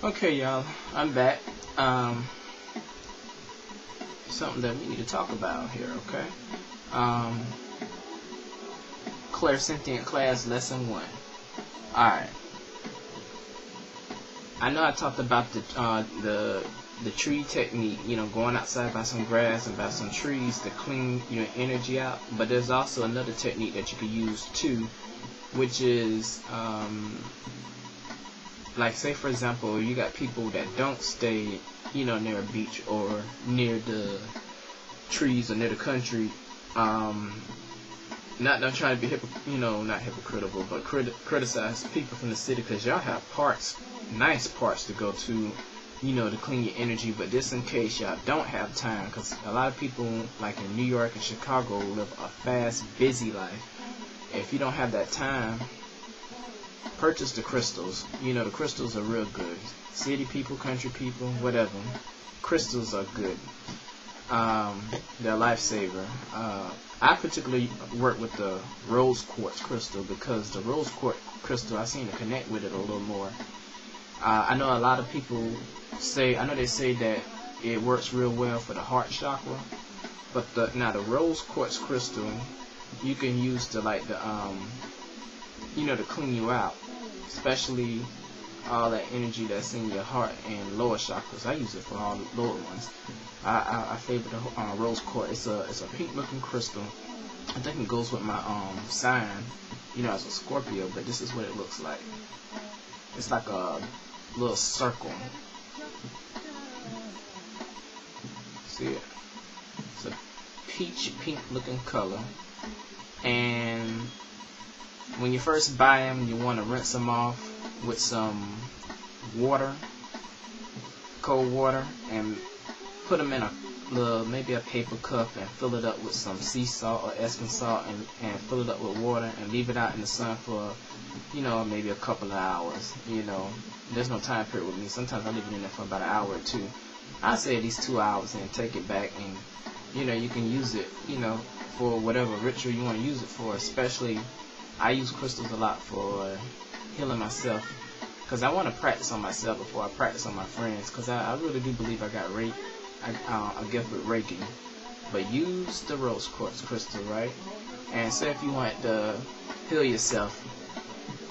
Okay, y'all, I'm back. Something that we need to talk about here, okay? Clairsentient class lesson 1. Alright. I know I talked about the tree technique, going outside by some grass and by some trees to clean your energy out, but there's also another technique that you could use too, which is like, say for example, you got people that don't stay near a beach or near the trees or near the country. Not trying to be not hypocritical, but criticize people from the city, because y'all have parks, nice parks to go to, to clean your energy. But just in case y'all don't have time, because a lot of people like in New York and Chicago live a fast, busy life. If you don't have that time, purchase the crystals. The crystals are real good. City people, country people, whatever. Crystals are good. They're a lifesaver. I particularly work with the rose quartz crystal, because the rose quartz crystal, I seem to connect with it a little more. I know a lot of people say, they say that it works real well for the heart chakra, but the rose quartz crystal, you can use to to clean you out, especially all that energy that's in your heart and lower chakras. I use it for all the lower ones. I favor the rose quartz. It's a pink looking crystal. I think it goes with my sign, as a Scorpio, but this is what it looks like. It's like a little circle. See it? It's a peach pink looking color. And when you first buy them, you want to rinse them off with some water, cold water, and put them in maybe a paper cup, and fill it up with some sea salt or Epsom salt, and fill it up with water, and leave it out in the sun for maybe a couple of hours. There's no time period with me. Sometimes I leave it in there for about an hour or two. I say at least 2 hours, and take it back, and you can use it for whatever ritual you want to use it for. Especially, I use crystals a lot for healing myself, because I want to practice on myself before I practice on my friends, because I really do believe I got a gift with Reiki. But use the rose quartz crystal, right? And say if you want to heal yourself.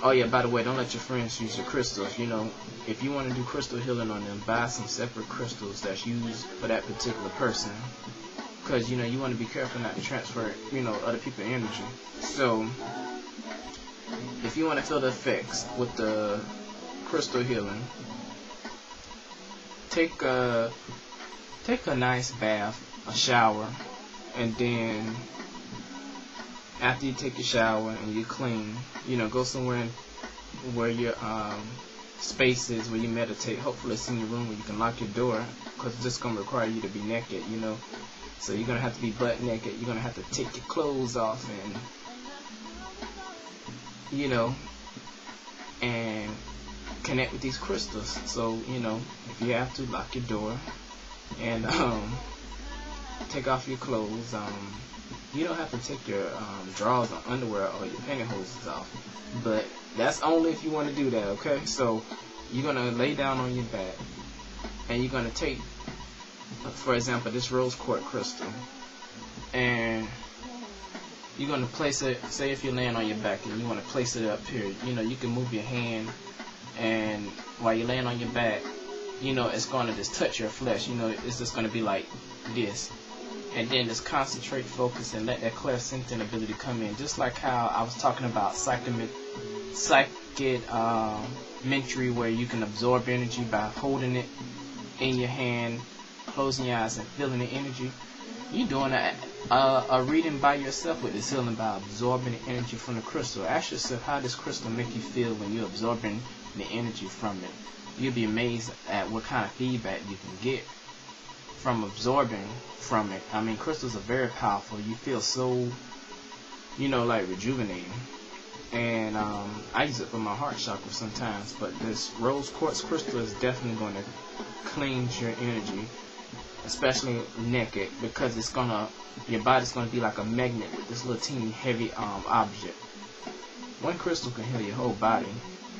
Oh yeah, by the way, don't let your friends use your crystals. If you want to do crystal healing on them, buy some separate crystals that's used for that particular person, because you want to be careful not to transfer other people's energy. So if you want to feel the effects with the crystal healing, take a nice bath, a shower, and then after you take your shower and you clean, go somewhere where your space is, where you meditate. Hopefully it's in your room where you can lock your door, because it's just going to require you to be naked, So you're going to have to be butt naked. You're going to have to take your clothes off and connect with these crystals. So, if you have to, lock your door and take off your clothes. You don't have to take your drawers or underwear or your pantyhose off, but that's only if you want to do that, okay? So you're going to lay down on your back, and you're going to take, for example, this rose quartz crystal, and you're going to place it, say if you're laying on your back and you want to place it up here, you can move your hand, and while you're laying on your back, it's going to just touch your flesh. It's just going to be like this. And then just concentrate, focus, and let that clairsentient ability come in. Just like how I was talking about psychometry, where you can absorb energy by holding it in your hand, closing your eyes, and feeling the energy. You're doing a reading by yourself with this healing by absorbing the energy from the crystal. Ask yourself, how does crystal make you feel when you're absorbing the energy from it? You'll be amazed at what kind of feedback you can get from absorbing from it. I mean, crystals are very powerful. You feel so, like rejuvenating. And I use it for my heart chakra sometimes. But this rose quartz crystal is definitely going to cleanse your energy, especially naked, because your body's gonna be like a magnet with this little teeny heavy object. One crystal can heal your whole body,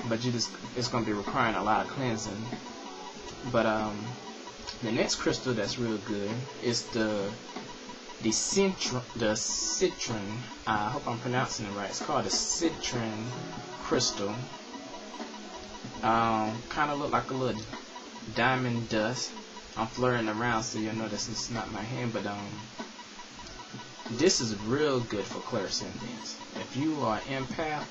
but it's gonna be requiring a lot of cleansing But the next crystal that's real good is the citron. I hope I'm pronouncing it right. It's called the citron crystal. Kind of look like a little diamond dust. I'm flirting around, so you'll notice it's not my hand, but this is real good for clairsentience. If you are empath,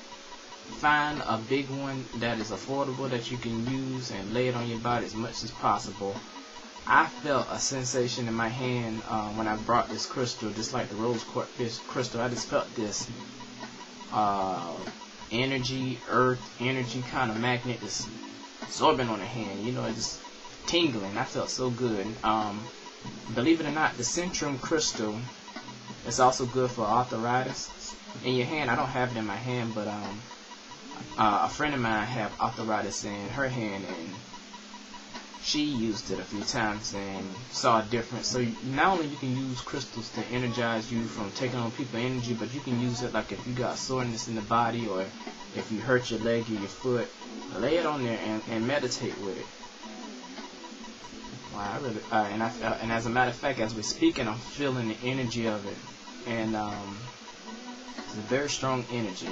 find a big one that is affordable that you can use and lay it on your body as much as possible. I felt a sensation in my hand when I brought this crystal, just like the rose quartz crystal. I just felt this energy, earth energy kind of magnet just absorbing on the hand. You know, it just tingling. I felt so good. Believe it or not, the citron crystal is also good for arthritis in your hand. I don't have it in my hand, but a friend of mine have arthritis in her hand, and she used it a few times and saw a difference. So not only you can use crystals to energize you from taking on people's energy, but you can use it like if you got soreness in the body, or if you hurt your leg or your foot, lay it on there and meditate with it. Wow, I really, and as a matter of fact, as we're speaking, I'm feeling the energy of it, and it's a very strong energy.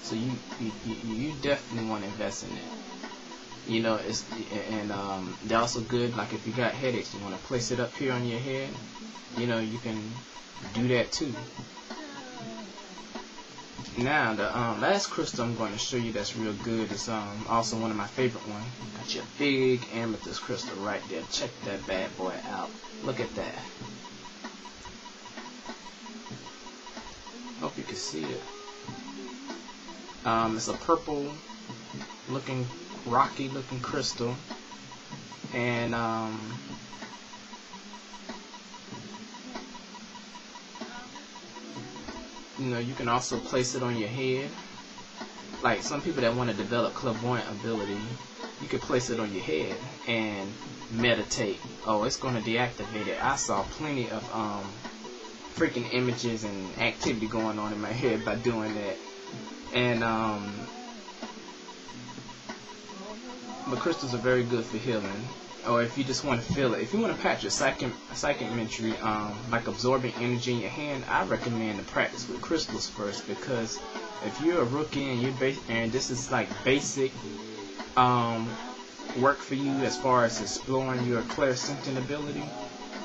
So you definitely want to invest in it. You know, they're also good. Like if you got headaches, you want to place it up here on your head. You know, you can do that too. Now, the last crystal I'm going to show you that's real good is also one of my favorite ones. Got your big amethyst crystal right there. Check that bad boy out. Look at that. Hope you can see it. It's a purple looking, rocky looking crystal, and you know, you can also place it on your head. Like some people that want to develop clairvoyant ability, you can place it on your head and meditate. Oh, it's going to deactivate it. I saw plenty of freaking images and activity going on in my head by doing that. And but crystals are very good for healing. Or if you just want to feel it, if you want to practice psychic imagery, like absorbing energy in your hand, I recommend to practice with crystals first, because if you're a rookie and this is like basic work for you as far as exploring your clairsentient ability,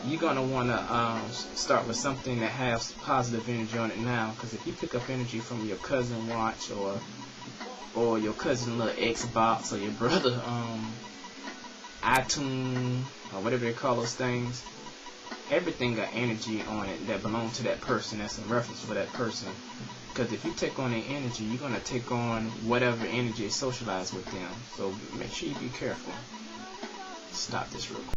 you're gonna want to start with something that has positive energy on it now, because if you pick up energy from your cousin watch or your cousin little Xbox, or your brother iTunes, or whatever they call those things, everything got energy on it that belongs to that person, that's in reference for that person. Because if you take on their energy, you're going to take on whatever energy is socialized with them. So make sure you be careful. Stop this real quick.